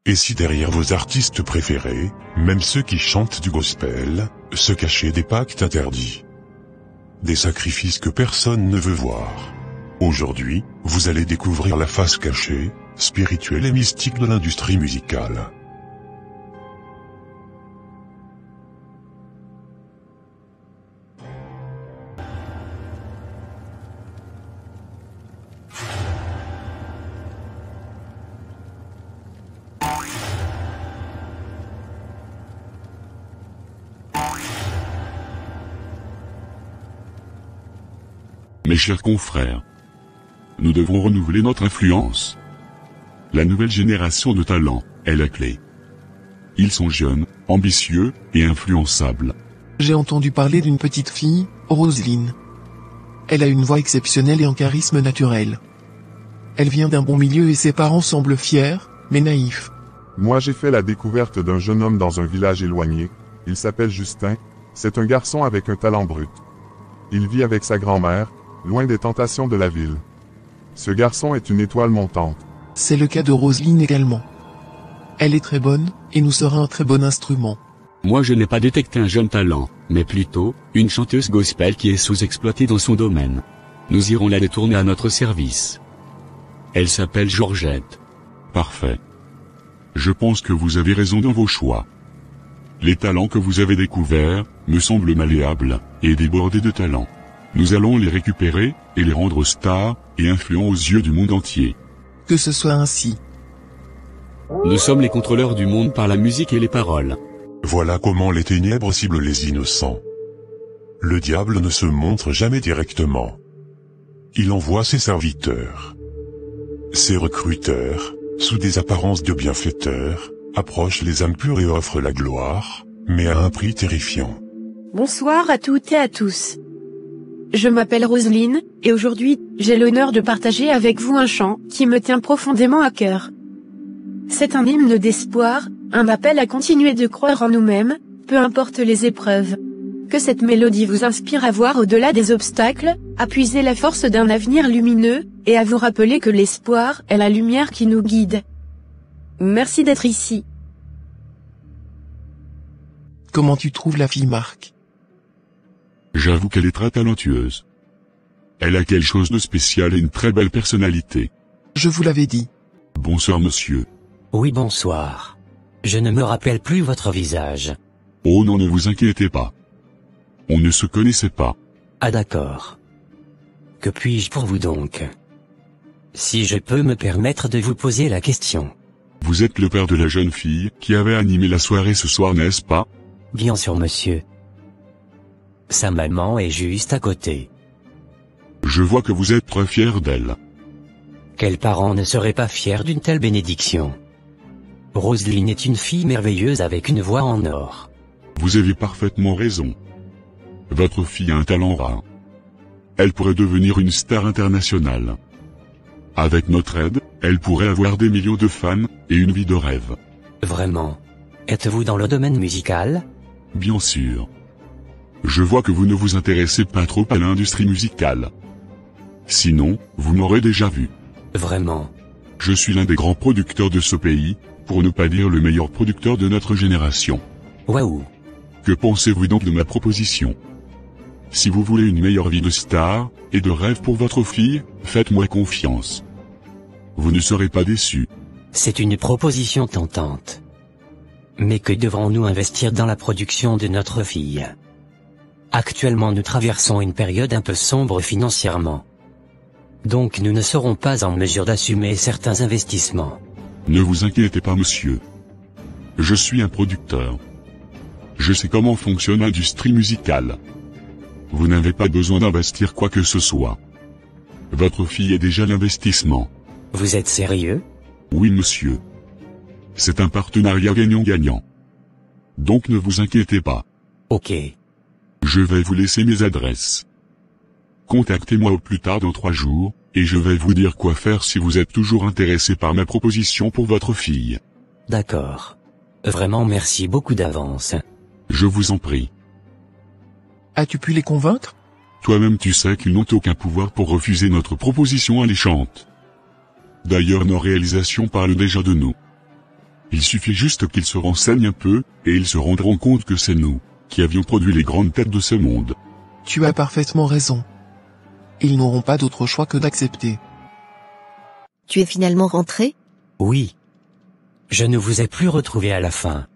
Et si derrière vos artistes préférés, même ceux qui chantent du gospel, se cachaient des pactes interdits? Des sacrifices que personne ne veut voir. Aujourd'hui, vous allez découvrir la face cachée, spirituelle et mystique de l'industrie musicale. Mes chers confrères, nous devons renouveler notre influence. La nouvelle génération de talents est la clé. Ils sont jeunes, ambitieux et influençables. J'ai entendu parler d'une petite fille, Roselyne. Elle a une voix exceptionnelle et un charisme naturel. Elle vient d'un bon milieu et ses parents semblent fiers, mais naïfs. Moi j'ai fait la découverte d'un jeune homme dans un village éloigné. Il s'appelle Justin. C'est un garçon avec un talent brut. Il vit avec sa grand-mère, loin des tentations de la ville. Ce garçon est une étoile montante. C'est le cas de Roselyne également. Elle est très bonne, et nous sera un très bon instrument. Moi je n'ai pas détecté un jeune talent, mais plutôt, une chanteuse gospel qui est sous-exploitée dans son domaine. Nous irons la détourner à notre service. Elle s'appelle Georgette. Parfait. Je pense que vous avez raison dans vos choix. Les talents que vous avez découverts, me semblent malléables, et débordés de talent. Nous allons les récupérer, et les rendre stars, et influents aux yeux du monde entier. Que ce soit ainsi. Nous sommes les contrôleurs du monde par la musique et les paroles. Voilà comment les ténèbres ciblent les innocents. Le diable ne se montre jamais directement. Il envoie ses serviteurs. Ses recruteurs, sous des apparences de bienfaiteurs, approchent les âmes pures et offrent la gloire, mais à un prix terrifiant. Bonsoir à toutes et à tous. Je m'appelle Roselyne, et aujourd'hui, j'ai l'honneur de partager avec vous un chant qui me tient profondément à cœur. C'est un hymne d'espoir, un appel à continuer de croire en nous-mêmes, peu importe les épreuves. Que cette mélodie vous inspire à voir au-delà des obstacles, à puiser la force d'un avenir lumineux, et à vous rappeler que l'espoir est la lumière qui nous guide. Merci d'être ici. Comment tu trouves la fille, Marc? J'avoue qu'elle est très talentueuse. Elle a quelque chose de spécial et une très belle personnalité. Je vous l'avais dit. Bonsoir monsieur. Oui bonsoir. Je ne me rappelle plus votre visage. Oh non, ne vous inquiétez pas. On ne se connaissait pas. Ah d'accord. Que puis-je pour vous donc? Si je peux me permettre de vous poser la question. Vous êtes le père de la jeune fille qui avait animé la soirée ce soir, n'est-ce pas? Bien sûr monsieur. Sa maman est juste à côté. Je vois que vous êtes très fier d'elle. Quel parent ne serait pas fier d'une telle bénédiction? Roselyne est une fille merveilleuse avec une voix en or. Vous avez parfaitement raison. Votre fille a un talent rare. Elle pourrait devenir une star internationale. Avec notre aide, elle pourrait avoir des millions de fans, et une vie de rêve. Vraiment? Êtes-vous dans le domaine musical? Bien sûr. Je vois que vous ne vous intéressez pas trop à l'industrie musicale. Sinon, vous m'aurez déjà vu. Vraiment? Je suis l'un des grands producteurs de ce pays, pour ne pas dire le meilleur producteur de notre génération. Waouh! Que pensez-vous donc de ma proposition? Si vous voulez une meilleure vie de star, et de rêve pour votre fille, faites-moi confiance. Vous ne serez pas déçus. C'est une proposition tentante. Mais que devrons-nous investir dans la production de notre fille? Actuellement nous traversons une période un peu sombre financièrement. Donc nous ne serons pas en mesure d'assumer certains investissements. Ne vous inquiétez pas monsieur. Je suis un producteur. Je sais comment fonctionne l'industrie musicale. Vous n'avez pas besoin d'investir quoi que ce soit. Votre fille est déjà l'investissement. Vous êtes sérieux? Oui monsieur. C'est un partenariat gagnant-gagnant. Donc ne vous inquiétez pas. Ok. Je vais vous laisser mes adresses. Contactez-moi au plus tard dans 3 jours, et je vais vous dire quoi faire si vous êtes toujours intéressé par ma proposition pour votre fille. D'accord. Vraiment merci beaucoup d'avance. Je vous en prie. As-tu pu les convaincre? Toi-même tu sais qu'ils n'ont aucun pouvoir pour refuser notre proposition alléchante. D'ailleurs nos réalisations parlent déjà de nous. Il suffit juste qu'ils se renseignent un peu, et ils se rendront compte que c'est nous, qui avions produit les grandes têtes de ce monde. Tu as parfaitement raison. Ils n'auront pas d'autre choix que d'accepter. Tu es finalement rentré? Oui. Je ne vous ai plus retrouvé à la fin.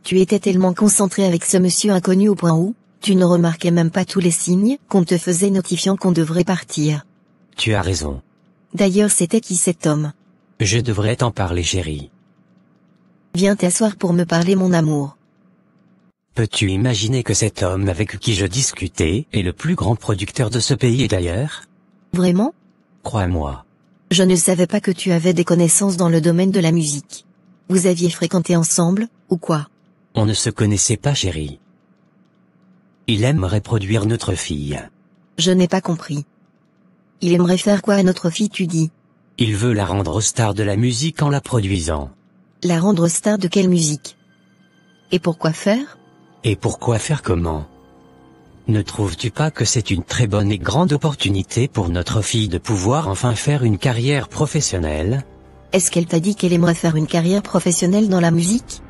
Tu étais tellement concentré avec ce monsieur inconnu au point où, tu ne remarquais même pas tous les signes qu'on te faisait notifiant qu'on devrait partir. Tu as raison. D'ailleurs, c'était qui cet homme? Je devrais t'en parler, chérie. Viens t'asseoir pour me parler, mon amour. Peux-tu imaginer que cet homme avec qui je discutais est le plus grand producteur de ce pays et d'ailleurs? Vraiment? Crois-moi. Je ne savais pas que tu avais des connaissances dans le domaine de la musique. Vous aviez fréquenté ensemble, ou quoi? On ne se connaissait pas, chérie. Il aimerait produire notre fille. Je n'ai pas compris. Il aimerait faire quoi à notre fille, tu dis? Il veut la rendre star de la musique en la produisant. La rendre star de quelle musique? Et pourquoi faire? Et pourquoi faire comment? Ne trouves-tu pas que c'est une très bonne et grande opportunité pour notre fille de pouvoir enfin faire une carrière professionnelle? Est-ce qu'elle t'a dit qu'elle aimerait faire une carrière professionnelle dans la musique?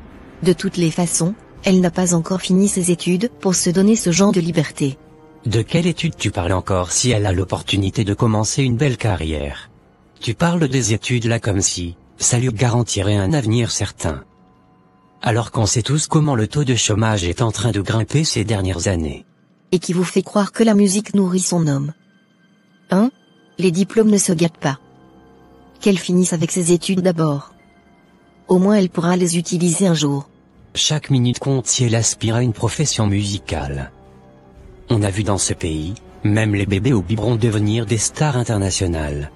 De toutes les façons, elle n'a pas encore fini ses études pour se donner ce genre de liberté. De quelle étude tu parles encore si elle a l'opportunité de commencer une belle carrière? Tu parles des études là comme si ça lui garantirait un avenir certain. Alors qu'on sait tous comment le taux de chômage est en train de grimper ces dernières années. Et qui vous fait croire que la musique nourrit son homme? Hein? Les diplômes ne se gâtent pas. Qu'elle finisse avec ses études d'abord. Au moins elle pourra les utiliser un jour. Chaque minute compte si elle aspire à une profession musicale. On a vu dans ce pays, même les bébés au biberon devenir des stars internationales.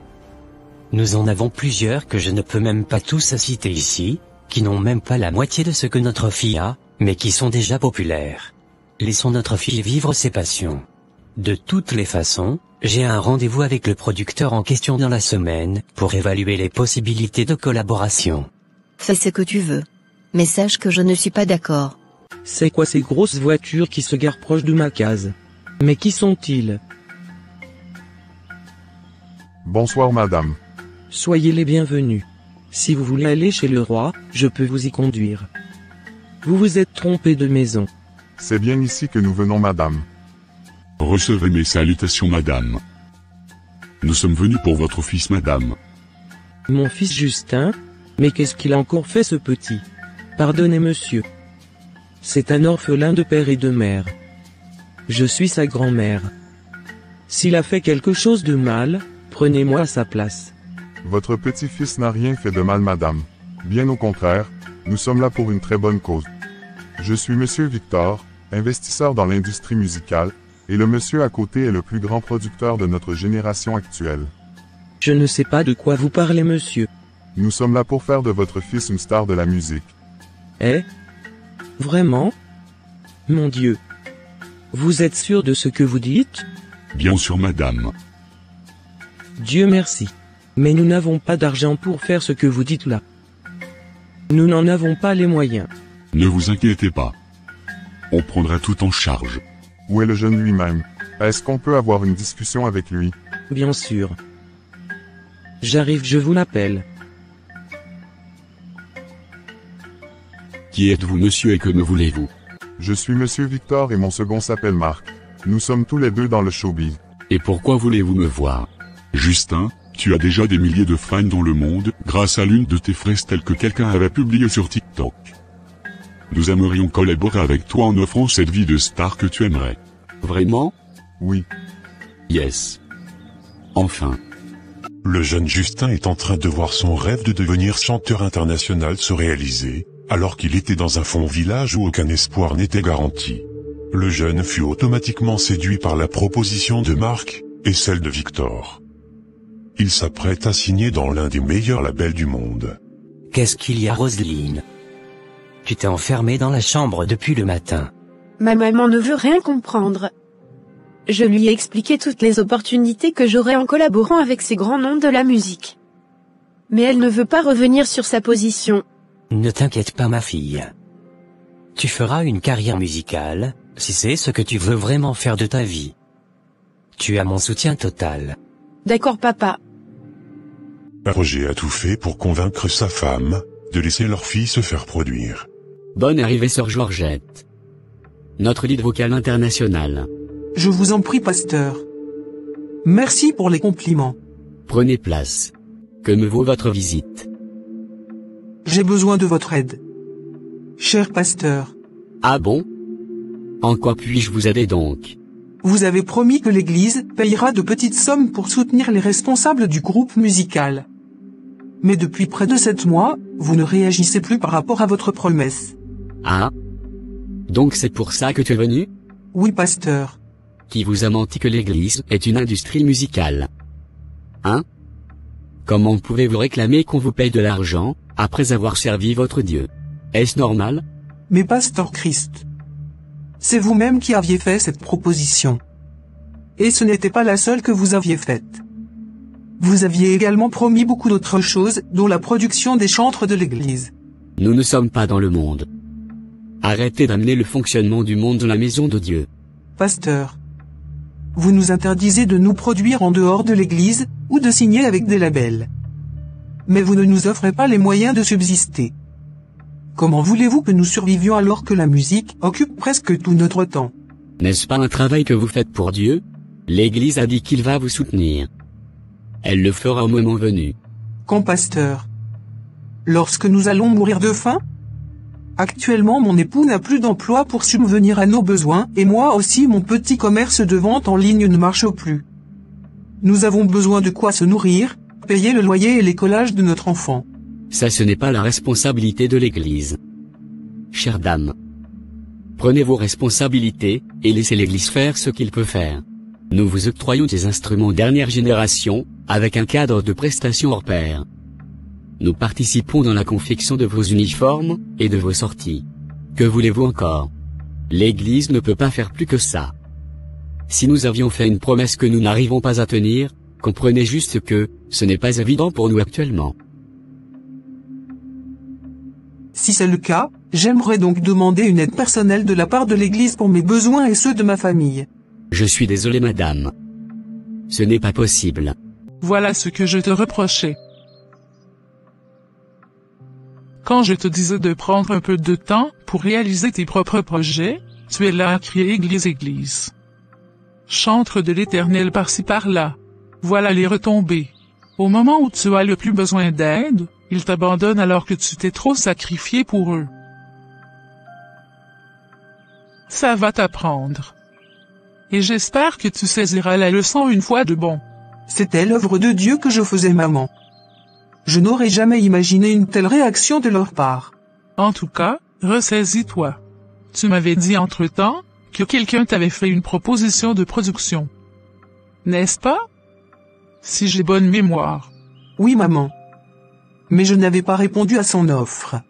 Nous en avons plusieurs que je ne peux même pas tous citer ici, qui n'ont même pas la moitié de ce que notre fille a, mais qui sont déjà populaires. Laissons notre fille vivre ses passions. De toutes les façons, j'ai un rendez-vous avec le producteur en question dans la semaine, pour évaluer les possibilités de collaboration. Fais ce que tu veux. Mais sache que je ne suis pas d'accord. C'est quoi ces grosses voitures qui se garent proche de ma case? Mais qui sont-ils? Bonsoir madame. Soyez les bienvenus. Si vous voulez aller chez le roi, je peux vous y conduire. Vous vous êtes trompé de maison. C'est bien ici que nous venons madame. Recevez mes salutations madame. Nous sommes venus pour votre fils madame. Mon fils Justin? Mais qu'est-ce qu'il a encore fait ce petit? Pardonnez monsieur. C'est un orphelin de père et de mère. Je suis sa grand-mère. S'il a fait quelque chose de mal, prenez-moi à sa place. Votre petit-fils n'a rien fait de mal madame. Bien au contraire, nous sommes là pour une très bonne cause. Je suis monsieur Victor, investisseur dans l'industrie musicale, et le monsieur à côté est le plus grand producteur de notre génération actuelle. Je ne sais pas de quoi vous parlez monsieur. Nous sommes là pour faire de votre fils une star de la musique. Eh? Vraiment? Mon Dieu. Vous êtes sûr de ce que vous dites? Bien sûr madame. Dieu merci. Mais nous n'avons pas d'argent pour faire ce que vous dites là. Nous n'en avons pas les moyens. Ne vous inquiétez pas. On prendra tout en charge. Où est le jeune lui-même? Est-ce qu'on peut avoir une discussion avec lui? Bien sûr. J'arrive, je vous l'appelle. Qui êtes-vous monsieur et que me voulez-vous? Je suis monsieur Victor et mon second s'appelle Marc. Nous sommes tous les deux dans le showbiz. Et pourquoi voulez-vous me voir? Justin, tu as déjà des milliers de fans dans le monde, grâce à l'une de tes phrases telles que quelqu'un avait publié sur TikTok. Nous aimerions collaborer avec toi en offrant cette vie de star que tu aimerais. Vraiment? Oui. Yes. Enfin. Le jeune Justin est en train de voir son rêve de devenir chanteur international se réaliser, alors qu'il était dans un fond village où aucun espoir n'était garanti. Le jeune fut automatiquement séduit par la proposition de Marc, et celle de Victor. Il s'apprête à signer dans l'un des meilleurs labels du monde. Qu'est-ce qu'il y a, Roselyne? Tu t'es enfermée dans la chambre depuis le matin. Ma maman ne veut rien comprendre. Je lui ai expliqué toutes les opportunités que j'aurais en collaborant avec ces grands noms de la musique. Mais elle ne veut pas revenir sur sa position. Ne t'inquiète pas ma fille. Tu feras une carrière musicale, si c'est ce que tu veux vraiment faire de ta vie. Tu as mon soutien total. D'accord papa. Roger a tout fait pour convaincre sa femme, de laisser leur fille se faire produire. Bonne arrivée sœur Georgette. Notre lead vocal international. Je vous en prie, pasteur. Merci pour les compliments. Prenez place. Que me vaut votre visite? J'ai besoin de votre aide. Cher pasteur. Ah bon? En quoi puis-je vous aider donc? Vous avez promis que l'Église payera de petites sommes pour soutenir les responsables du groupe musical. Mais depuis près de 7 mois, vous ne réagissez plus par rapport à votre promesse. Ah? Donc c'est pour ça que tu es venu? Oui, pasteur. Qui vous a menti que l'Église est une industrie musicale? Hein? Comment pouvez-vous réclamer qu'on vous paye de l'argent, après avoir servi votre Dieu? Est-ce normal? Mais pasteur Christ, c'est vous-même qui aviez fait cette proposition. Et ce n'était pas la seule que vous aviez faite. Vous aviez également promis beaucoup d'autres choses, dont la production des chantres de l'Église. Nous ne sommes pas dans le monde. Arrêtez d'amener le fonctionnement du monde dans la maison de Dieu. Pasteur, vous nous interdisez de nous produire en dehors de l'Église, ou de signer avec des labels. Mais vous ne nous offrez pas les moyens de subsister. Comment voulez-vous que nous survivions alors que la musique occupe presque tout notre temps? N'est-ce pas un travail que vous faites pour Dieu? L'Église a dit qu'il va vous soutenir. Elle le fera au moment venu. Quand, pasteur? Lorsque nous allons mourir de faim? Actuellement, mon époux n'a plus d'emploi pour subvenir à nos besoins, et moi aussi mon petit commerce de vente en ligne ne marche plus. Nous avons besoin de quoi se nourrir, payer le loyer et l'écolage de notre enfant. Ça, ce n'est pas la responsabilité de l'Église. Chère dame, prenez vos responsabilités, et laissez l'Église faire ce qu'il peut faire. Nous vous octroyons des instruments dernière génération, avec un cadre de prestations hors pair. Nous participons dans la confection de vos uniformes, et de vos sorties. Que voulez-vous encore? L'Église ne peut pas faire plus que ça. Si nous avions fait une promesse que nous n'arrivons pas à tenir, comprenez juste que, ce n'est pas évident pour nous actuellement. Si c'est le cas, j'aimerais donc demander une aide personnelle de la part de l'Église pour mes besoins et ceux de ma famille. Je suis désolé madame. Ce n'est pas possible. Voilà ce que je te reprochais. Quand je te disais de prendre un peu de temps pour réaliser tes propres projets, tu es là à crier Église, Église. Chantre de l'Éternel par-ci par-là. Voilà les retombées. Au moment où tu as le plus besoin d'aide, ils t'abandonnent alors que tu t'es trop sacrifié pour eux. Ça va t'apprendre. Et j'espère que tu saisiras la leçon une fois de bon. C'était l'œuvre de Dieu que je faisais, maman. Je n'aurais jamais imaginé une telle réaction de leur part. En tout cas, ressaisis-toi. Tu m'avais dit entre-temps que quelqu'un t'avait fait une proposition de production. N'est-ce pas? Si j'ai bonne mémoire. Oui, maman. Mais je n'avais pas répondu à son offre.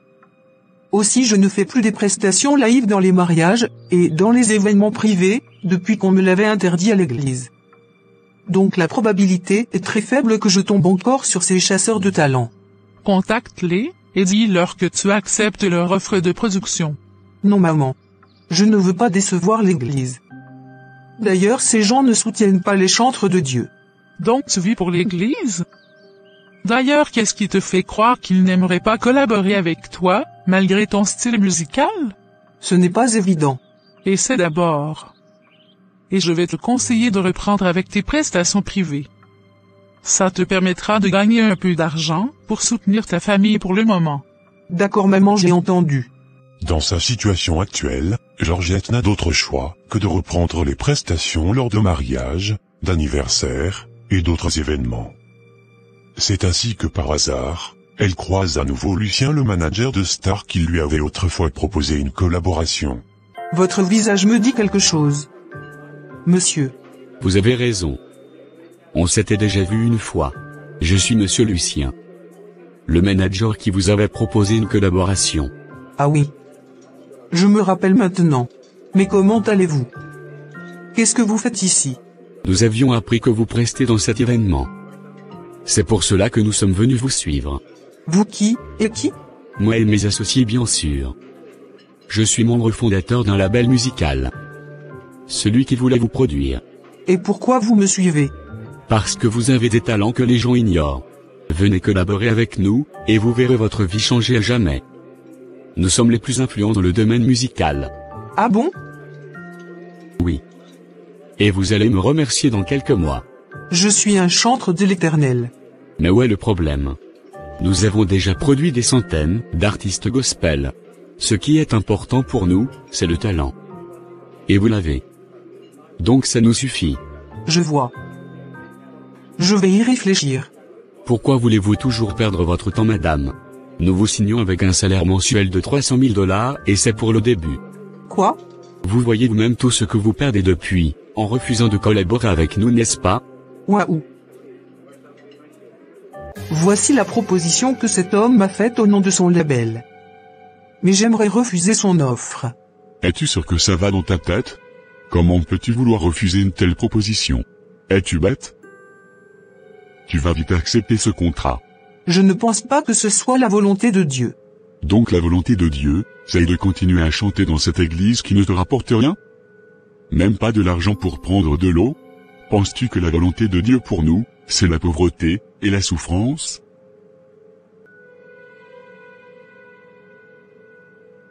Aussi, je ne fais plus des prestations live dans les mariages et dans les événements privés depuis qu'on me l'avait interdit à l'église. Donc la probabilité est très faible que je tombe encore sur ces chasseurs de talent. Contacte-les et dis-leur que tu acceptes leur offre de production. Non, maman. Je ne veux pas décevoir l'église. D'ailleurs, ces gens ne soutiennent pas les chantres de Dieu. Donc tu vis pour l'église? D'ailleurs, qu'est-ce qui te fait croire qu'ils n'aimeraient pas collaborer avec toi, malgré ton style musical? Ce n'est pas évident. Essaie d'abord. Et je vais te conseiller de reprendre avec tes prestations privées. Ça te permettra de gagner un peu d'argent, pour soutenir ta famille pour le moment. D'accord, maman, j'ai entendu. Dans sa situation actuelle, Georgette n'a d'autre choix que de reprendre les prestations lors de mariages, d'anniversaires, et d'autres événements. C'est ainsi que par hasard, elle croise à nouveau Lucien, le manager de Star, qui lui avait autrefois proposé une collaboration. Votre visage me dit quelque chose. Monsieur. Vous avez raison. On s'était déjà vu une fois. Je suis monsieur Lucien. Le manager qui vous avait proposé une collaboration. Ah oui. Je me rappelle maintenant. Mais comment allez-vous? Qu'est-ce que vous faites ici? Nous avions appris que vous prestez dans cet événement. C'est pour cela que nous sommes venus vous suivre. Vous qui, et qui? Moi et mes associés bien sûr. Je suis membre fondateur d'un label musical. Celui qui voulait vous produire. Et pourquoi vous me suivez? Parce que vous avez des talents que les gens ignorent. Venez collaborer avec nous, et vous verrez votre vie changer à jamais. Nous sommes les plus influents dans le domaine musical. Ah bon? Oui. Et vous allez me remercier dans quelques mois. Je suis un chantre de l'Éternel. Mais où est le problème? Nous avons déjà produit des centaines d'artistes gospel. Ce qui est important pour nous, c'est le talent. Et vous l'avez. Donc ça nous suffit. Je vois. Je vais y réfléchir. Pourquoi voulez-vous toujours perdre votre temps, madame? Nous vous signons avec un salaire mensuel de 300 000 $ et c'est pour le début. Quoi? Vous voyez vous-même tout ce que vous perdez depuis, en refusant de collaborer avec nous, n'est-ce pas? Waouh. Voici la proposition que cet homme m'a faite au nom de son label. Mais j'aimerais refuser son offre. Es-tu sûr que ça va dans ta tête? Comment peux-tu vouloir refuser une telle proposition? Es-tu bête? Tu vas vite accepter ce contrat. Je ne pense pas que ce soit la volonté de Dieu. Donc la volonté de Dieu, c'est de continuer à chanter dans cette église qui ne te rapporte rien? Même pas de l'argent pour prendre de l'eau? Penses-tu que la volonté de Dieu pour nous, c'est la pauvreté et la souffrance?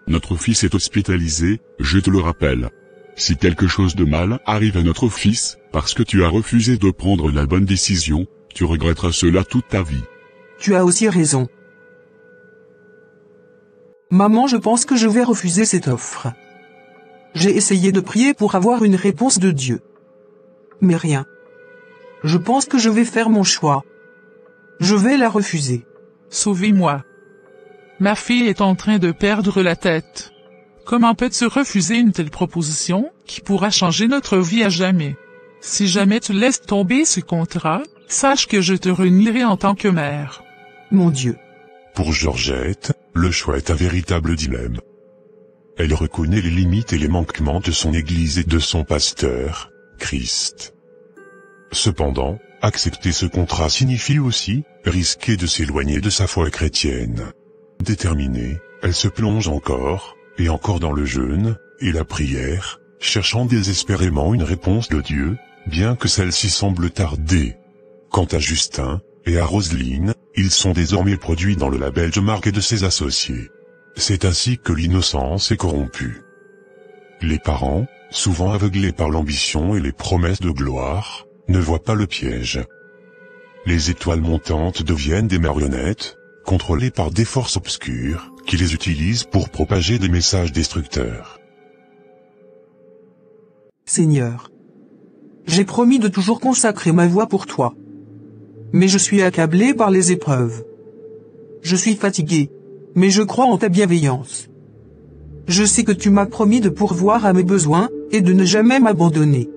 Notre fils est hospitalisé, je te le rappelle. Si quelque chose de mal arrive à notre fils, parce que tu as refusé de prendre la bonne décision, tu regretteras cela toute ta vie. Tu as aussi raison. Maman, je pense que je vais refuser cette offre. J'ai essayé de prier pour avoir une réponse de Dieu. Mais rien. Je pense que je vais faire mon choix. Je vais la refuser. Sauvez-moi. Ma fille est en train de perdre la tête. Comment peux-tu refuser une telle proposition, qui pourra changer notre vie à jamais? Si jamais tu laisses tomber ce contrat, sache que je te renierai en tant que mère. Mon Dieu. Pour Georgette, le choix est un véritable dilemme. Elle reconnaît les limites et les manquements de son Église et de son pasteur, Christ. Cependant, accepter ce contrat signifie aussi risquer de s'éloigner de sa foi chrétienne. Déterminée, elle se plonge encore, et encore dans le jeûne, et la prière, cherchant désespérément une réponse de Dieu, bien que celle-ci semble tarder. Quant à Justin, et à Roselyne, ils sont désormais produits dans le label de Marc et de ses associés. C'est ainsi que l'innocence est corrompue. Les parents, souvent aveuglés par l'ambition et les promesses de gloire, ne voient pas le piège. Les étoiles montantes deviennent des marionnettes, contrôlées par des forces obscures, qui les utilisent pour propager des messages destructeurs. Seigneur, j'ai promis de toujours consacrer ma voix pour toi. Mais je suis accablé par les épreuves. Je suis fatigué, mais je crois en ta bienveillance. Je sais que tu m'as promis de pourvoir à mes besoins, et de ne jamais m'abandonner.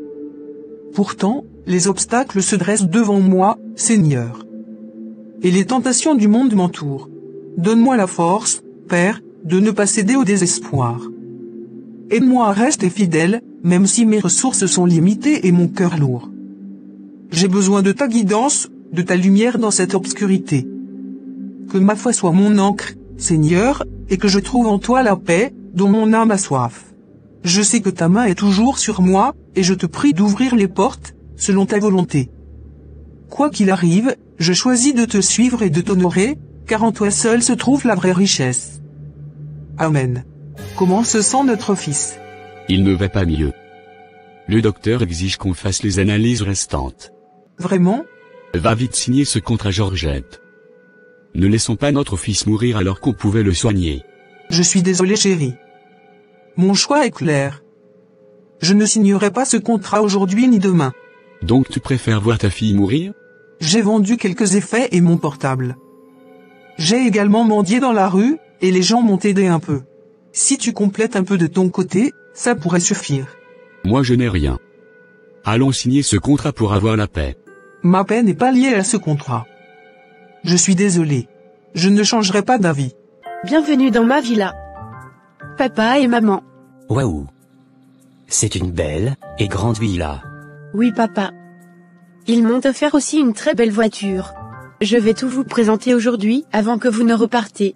Pourtant, les obstacles se dressent devant moi, Seigneur. Et les tentations du monde m'entourent. Donne-moi la force, Père, de ne pas céder au désespoir. Aide-moi à rester fidèle, même si mes ressources sont limitées et mon cœur lourd. J'ai besoin de ta guidance, de ta lumière dans cette obscurité. Que ma foi soit mon ancre, Seigneur, et que je trouve en toi la paix, dont mon âme a soif. Je sais que ta main est toujours sur moi, et je te prie d'ouvrir les portes, selon ta volonté. Quoi qu'il arrive, je choisis de te suivre et de t'honorer, car en toi seul se trouve la vraie richesse. Amen. Comment se sent notre fils? Il ne va pas mieux. Le docteur exige qu'on fasse les analyses restantes. Vraiment? Va vite signer ce contrat, Georgette. Ne laissons pas notre fils mourir alors qu'on pouvait le soigner. Je suis désolé, chérie. Mon choix est clair. Je ne signerai pas ce contrat aujourd'hui ni demain. Donc tu préfères voir ta fille mourir? J'ai vendu quelques effets et mon portable. J'ai également mendié dans la rue, et les gens m'ont aidé un peu. Si tu complètes un peu de ton côté, ça pourrait suffire. Moi je n'ai rien. Allons signer ce contrat pour avoir la paix. Ma paix n'est pas liée à ce contrat. Je suis désolé. Je ne changerai pas d'avis. Bienvenue dans ma villa. Papa et maman. Waouh! C'est une belle et grande villa. Oui, papa. Ils m'ont offert aussi une très belle voiture. Je vais tout vous présenter aujourd'hui, avant que vous ne repartez.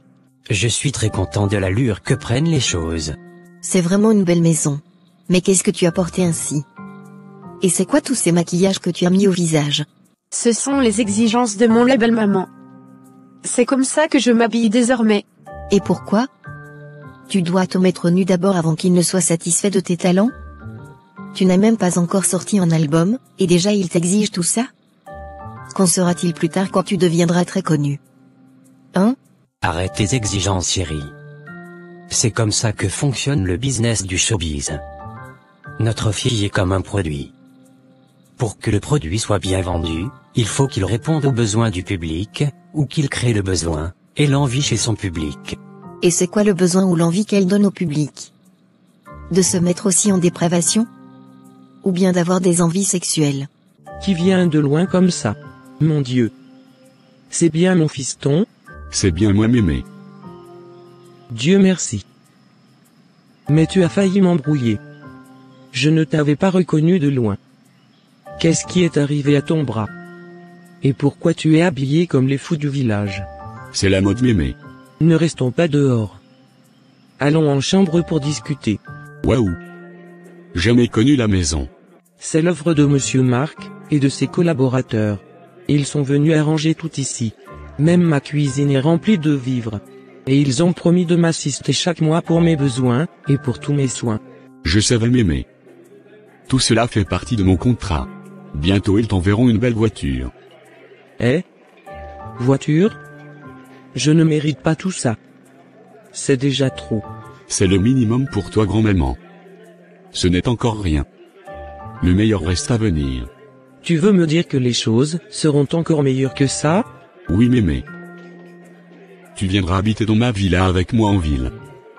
Je suis très content de l'allure que prennent les choses. C'est vraiment une belle maison. Mais qu'est-ce que tu as porté ainsi? Et c'est quoi tous ces maquillages que tu as mis au visage? Ce sont les exigences de mon label, maman. C'est comme ça que je m'habille désormais. Et pourquoi? Tu dois te mettre nu d'abord avant qu'il ne soit satisfait de tes talents? Tu n'as même pas encore sorti un album, et déjà il t'exige tout ça? Qu'en sera-t-il plus tard quand tu deviendras très connu? Hein? Arrête tes exigences, chérie. C'est comme ça que fonctionne le business du showbiz. Notre fille est comme un produit. Pour que le produit soit bien vendu, il faut qu'il réponde aux besoins du public, ou qu'il crée le besoin, et l'envie chez son public. Et c'est quoi le besoin ou l'envie qu'elle donne au public? De se mettre aussi en dépravation? Ou bien d'avoir des envies sexuelles? Qui vient de loin comme ça? Mon Dieu. C'est bien mon fiston? C'est bien moi mémé. Dieu merci. Mais tu as failli m'embrouiller. Je ne t'avais pas reconnu de loin. Qu'est-ce qui est arrivé à ton bras? Et pourquoi tu es habillé comme les fous du village? C'est la mode mémé. Ne restons pas dehors. Allons en chambre pour discuter. Waouh. Jamais connu la maison. C'est l'œuvre de Monsieur Marc, et de ses collaborateurs. Ils sont venus arranger tout ici. Même ma cuisine est remplie de vivres. Et ils ont promis de m'assister chaque mois pour mes besoins, et pour tous mes soins. Je savais m'aimer. Tout cela fait partie de mon contrat. Bientôt ils t'enverront une belle voiture. Eh? Voiture? Je ne mérite pas tout ça. C'est déjà trop. C'est le minimum pour toi grand-maman. Ce n'est encore rien. Le meilleur reste à venir. Tu veux me dire que les choses seront encore meilleures que ça? Oui mémé. Tu viendras habiter dans ma villa avec moi en ville.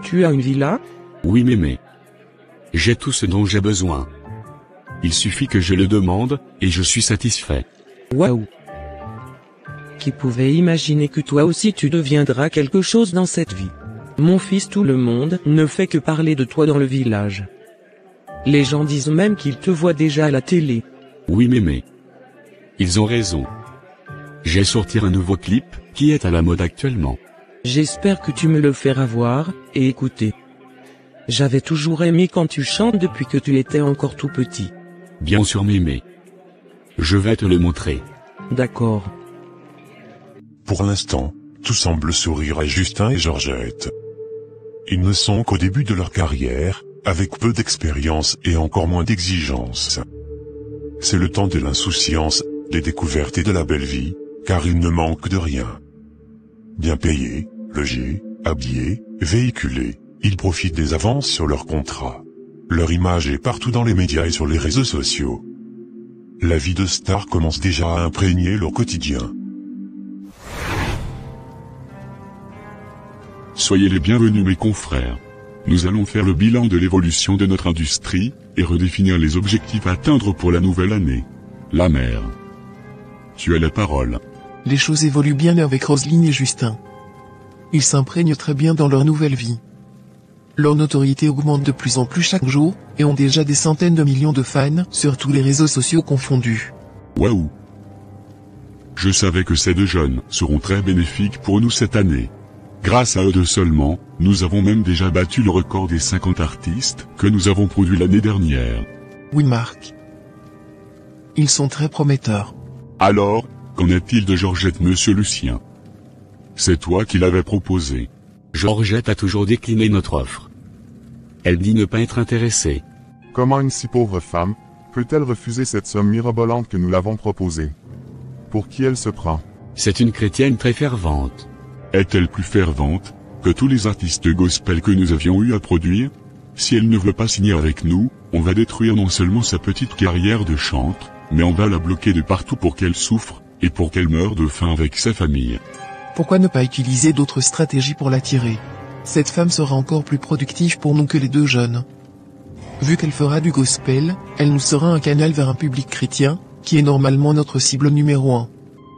Tu as une villa? Oui mémé. J'ai tout ce dont j'ai besoin. Il suffit que je le demande, et je suis satisfait. Waouh! Qui pouvait imaginer que toi aussi tu deviendras quelque chose dans cette vie? Mon fils, tout le monde ne fait que parler de toi dans le village. Les gens disent même qu'ils te voient déjà à la télé. Oui mémé. Ils ont raison. J'ai sorti un nouveau clip, qui est à la mode actuellement. J'espère que tu me le feras voir, et écouter. J'avais toujours aimé quand tu chantes depuis que tu étais encore tout petit. Bien sûr mémé. Je vais te le montrer. D'accord. Pour l'instant, tout semble sourire à Justin et Georgette. Ils ne sont qu'au début de leur carrière, avec peu d'expérience et encore moins d'exigence. C'est le temps de l'insouciance, des découvertes et de la belle vie, car ils ne manquent de rien. Bien payés, logés, habillés, véhiculés, ils profitent des avances sur leur contrat. Leur image est partout dans les médias et sur les réseaux sociaux. La vie de star commence déjà à imprégner leur quotidien. Soyez les bienvenus mes confrères. Nous allons faire le bilan de l'évolution de notre industrie, et redéfinir les objectifs à atteindre pour la nouvelle année. La mère. Tu as la parole. Les choses évoluent bien avec Roselyne et Justin. Ils s'imprègnent très bien dans leur nouvelle vie. Leur notoriété augmente de plus en plus chaque jour, et ont déjà des centaines de millions de fans sur tous les réseaux sociaux confondus. Waouh! Je savais que ces deux jeunes seront très bénéfiques pour nous cette année. Grâce à eux deux seulement, nous avons même déjà battu le record des 50 artistes que nous avons produits l'année dernière. Oui Marc. Ils sont très prometteurs. Alors, qu'en est-il de Georgette, monsieur Lucien? C'est toi qui l'avais proposé. Georgette a toujours décliné notre offre. Elle dit ne pas être intéressée. Comment une si pauvre femme peut-elle refuser cette somme mirobolante que nous l'avons proposée? Pour qui elle se prend? C'est une chrétienne très fervente. Est-elle plus fervente que tous les artistes gospel que nous avions eu à produire? Si elle ne veut pas signer avec nous, on va détruire non seulement sa petite carrière de chantre, mais on va la bloquer de partout pour qu'elle souffre, et pour qu'elle meure de faim avec sa famille. Pourquoi ne pas utiliser d'autres stratégies pour l'attirer? Cette femme sera encore plus productive pour nous que les deux jeunes. Vu qu'elle fera du gospel, elle nous sera un canal vers un public chrétien, qui est normalement notre cible numéro 1.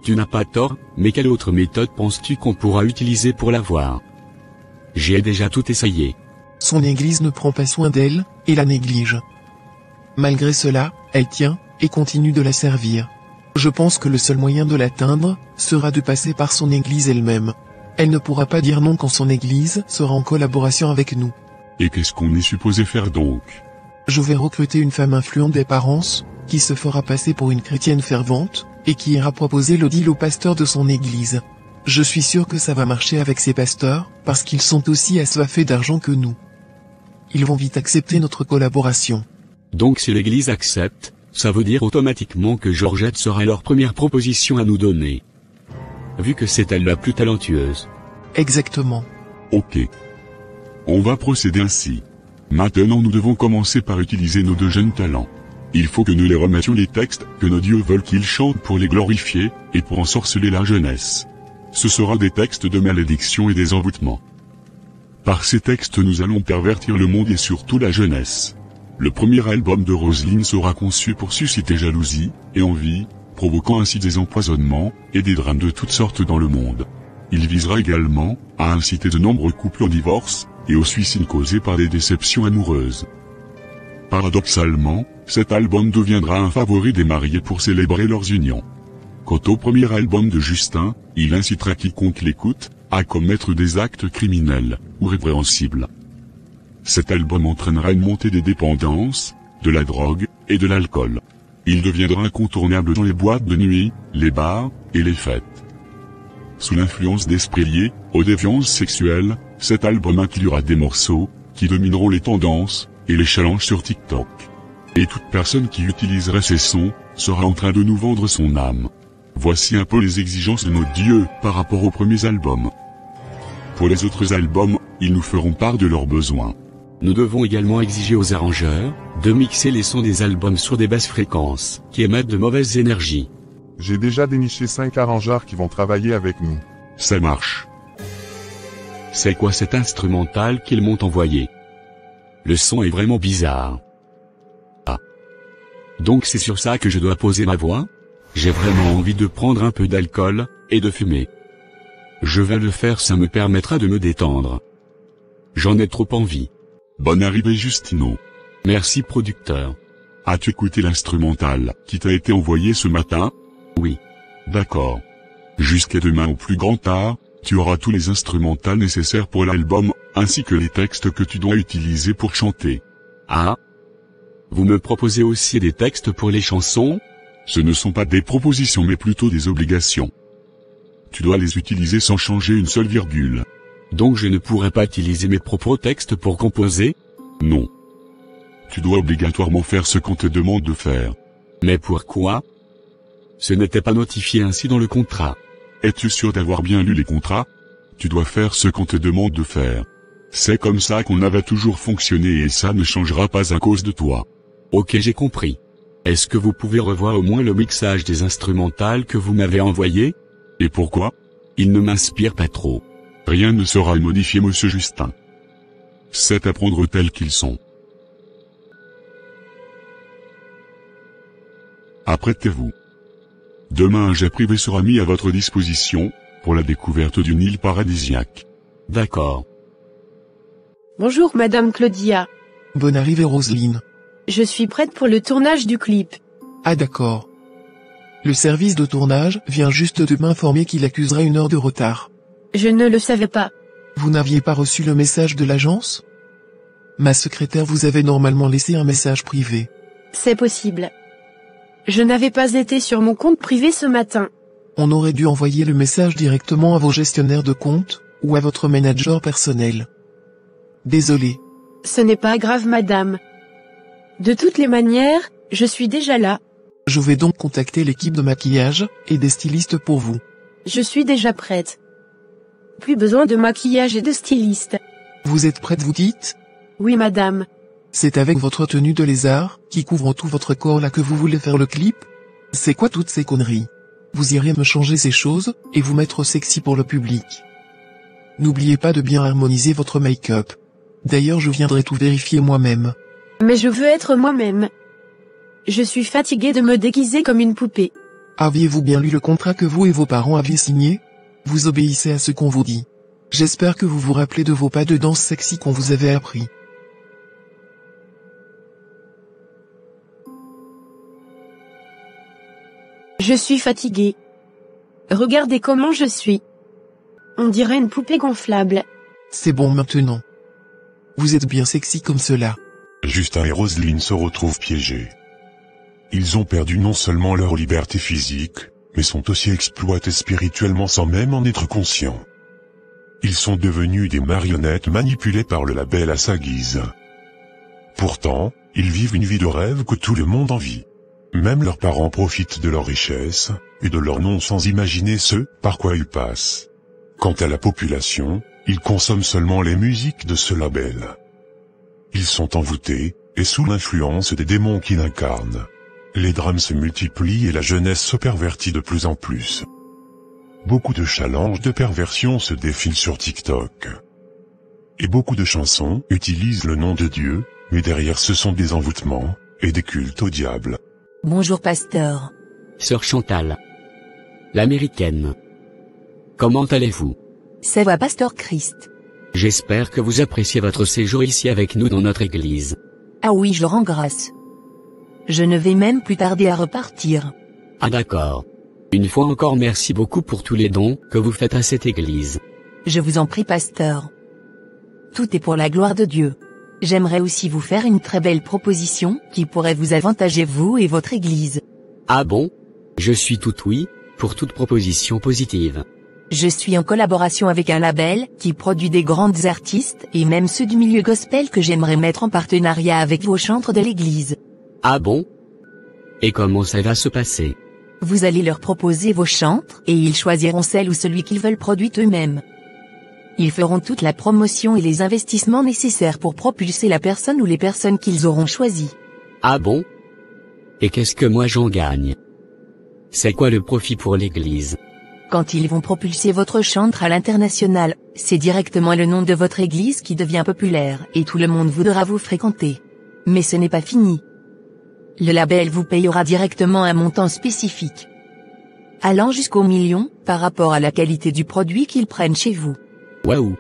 Tu n'as pas tort, mais quelle autre méthode penses-tu qu'on pourra utiliser pour l'avoir? J'ai déjà tout essayé. Son église ne prend pas soin d'elle, et la néglige. Malgré cela, elle tient, et continue de la servir. Je pense que le seul moyen de l'atteindre, sera de passer par son église elle-même. Elle ne pourra pas dire non quand son église sera en collaboration avec nous. Et qu'est-ce qu'on est supposé faire donc? Je vais recruter une femme influente d'apparence, qui se fera passer pour une chrétienne fervente, et qui ira proposer le deal au pasteur de son église. Je suis sûr que ça va marcher avec ces pasteurs, parce qu'ils sont aussi assoiffés d'argent que nous. Ils vont vite accepter notre collaboration. Donc si l'église accepte, ça veut dire automatiquement que Georgette sera leur première proposition à nous donner. Vu que c'est elle la plus talentueuse. Exactement. Ok. On va procéder ainsi. Maintenant nous devons commencer par utiliser nos 2 jeunes talents. Il faut que nous les remettions les textes que nos dieux veulent qu'ils chantent pour les glorifier, et pour ensorceler la jeunesse. Ce sera des textes de malédiction et des envoûtements. Par ces textes nous allons pervertir le monde et surtout la jeunesse. Le premier album de Roselyne sera conçu pour susciter jalousie et envie, provoquant ainsi des empoisonnements et des drames de toutes sortes dans le monde. Il visera également à inciter de nombreux couples au divorce et au suicide causé par des déceptions amoureuses. Paradoxalement, cet album deviendra un favori des mariés pour célébrer leurs unions. Quant au premier album de Justin, il incitera quiconque l'écoute à commettre des actes criminels ou répréhensibles. Cet album entraînera une montée des dépendances, de la drogue et de l'alcool. Il deviendra incontournable dans les boîtes de nuit, les bars et les fêtes. Sous l'influence d'esprits liés aux déviances sexuelles, cet album inclura des morceaux qui domineront les tendances et les challenges sur TikTok. Et toute personne qui utiliserait ces sons sera en train de nous vendre son âme. Voici un peu les exigences de nos dieux par rapport aux premiers albums. Pour les autres albums, ils nous feront part de leurs besoins. Nous devons également exiger aux arrangeurs de mixer les sons des albums sur des basses fréquences qui émettent de mauvaises énergies. J'ai déjà déniché 5 arrangeurs qui vont travailler avec nous. Ça marche. C'est quoi cet instrumental qu'ils m'ont envoyé? Le son est vraiment bizarre. Ah. Donc c'est sur ça que je dois poser ma voix? J'ai vraiment envie de prendre un peu d'alcool et de fumer. Je vais le faire, ça me permettra de me détendre. J'en ai trop envie. Bonne arrivée Justino. Merci producteur. As-tu écouté l'instrumental qui t'a été envoyé ce matin? Oui. D'accord. Jusqu'à demain au plus grand tard, tu auras tous les instrumentales nécessaires pour l'album, ainsi que les textes que tu dois utiliser pour chanter. Ah? Vous me proposez aussi des textes pour les chansons? Ce ne sont pas des propositions mais plutôt des obligations. Tu dois les utiliser sans changer une seule virgule. Donc je ne pourrais pas utiliser mes propres textes pour composer? Non. Tu dois obligatoirement faire ce qu'on te demande de faire. Mais pourquoi? Ce n'était pas notifié ainsi dans le contrat. Es-tu sûr d'avoir bien lu les contrats? Tu dois faire ce qu'on te demande de faire. C'est comme ça qu'on avait toujours fonctionné et ça ne changera pas à cause de toi. Ok, j'ai compris. Est-ce que vous pouvez revoir au moins le mixage des instrumentales que vous m'avez envoyé? Et pourquoi? Il ne m'inspire pas trop. Rien ne sera modifié, monsieur Justin. C'est à prendre tels qu'ils sont. Apprêtez-vous. Demain un jet privé sera mis à votre disposition, pour la découverte d'une île paradisiaque. D'accord. Bonjour Madame Claudia. Bonne arrivée Roselyne. Je suis prête pour le tournage du clip. Ah d'accord. Le service de tournage vient juste de m'informer qu'il accusera 1 heure de retard. Je ne le savais pas. Vous n'aviez pas reçu le message de l'agence? Ma secrétaire vous avait normalement laissé un message privé. C'est possible. Je n'avais pas été sur mon compte privé ce matin. On aurait dû envoyer le message directement à vos gestionnaires de compte, ou à votre manager personnel. Désolé. Ce n'est pas grave madame. De toutes les manières, je suis déjà là. Je vais donc contacter l'équipe de maquillage, et des stylistes pour vous. Je suis déjà prête. Plus besoin de maquillage et de styliste. Vous êtes prête vous dites? Oui madame. C'est avec votre tenue de lézard, qui couvre tout votre corps là que vous voulez faire le clip? C'est quoi toutes ces conneries? Vous irez me changer ces choses, et vous mettre sexy pour le public. N'oubliez pas de bien harmoniser votre make-up. D'ailleurs je viendrai tout vérifier moi-même. Mais je veux être moi-même. Je suis fatiguée de me déguiser comme une poupée. Aviez-vous bien lu le contrat que vous et vos parents aviez signé? Vous obéissez à ce qu'on vous dit. J'espère que vous vous rappelez de vos pas de danse sexy qu'on vous avait appris. Je suis fatiguée. Regardez comment je suis. On dirait une poupée gonflable. C'est bon maintenant. Vous êtes bien sexy comme cela. Justin et Roselyne se retrouvent piégés. Ils ont perdu non seulement leur liberté physique, mais sont aussi exploités spirituellement sans même en être conscients. Ils sont devenus des marionnettes manipulées par le label à sa guise. Pourtant, ils vivent une vie de rêve que tout le monde envie. Même leurs parents profitent de leur richesse, et de leur nom sans imaginer ce par quoi ils passent. Quant à la population, ils consomment seulement les musiques de ce label. Ils sont envoûtés, et sous l'influence des démons qui l'incarnent. Les drames se multiplient et la jeunesse se pervertit de plus en plus. Beaucoup de challenges de perversion se défilent sur TikTok. Et beaucoup de chansons utilisent le nom de Dieu, mais derrière ce sont des envoûtements, et des cultes au diable. Bonjour pasteur. Sœur Chantal. L'américaine. Comment allez-vous? Ça va pasteur Christ. J'espère que vous appréciez votre séjour ici avec nous dans notre église. Ah oui, je rends grâce. Je ne vais même plus tarder à repartir. Ah d'accord. Une fois encore merci beaucoup pour tous les dons que vous faites à cette église. Je vous en prie pasteur. Tout est pour la gloire de Dieu. J'aimerais aussi vous faire une très belle proposition qui pourrait vous avantager vous et votre église. Ah bon? Je suis tout oui, pour toute proposition positive. Je suis en collaboration avec un label qui produit des grandes artistes et même ceux du milieu gospel que j'aimerais mettre en partenariat avec vos chantres de l'église. Ah bon? Et comment ça va se passer? Vous allez leur proposer vos chantres et ils choisiront celle ou celui qu'ils veulent produire eux-mêmes. Ils feront toute la promotion et les investissements nécessaires pour propulser la personne ou les personnes qu'ils auront choisies. Ah bon? Et qu'est-ce que moi j'en gagne? C'est quoi le profit pour l'église? Quand ils vont propulser votre chantre à l'international, c'est directement le nom de votre église qui devient populaire et tout le monde voudra vous fréquenter. Mais ce n'est pas fini. Le label vous payera directement un montant spécifique, allant jusqu'au million, par rapport à la qualité du produit qu'ils prennent chez vous. Waouh!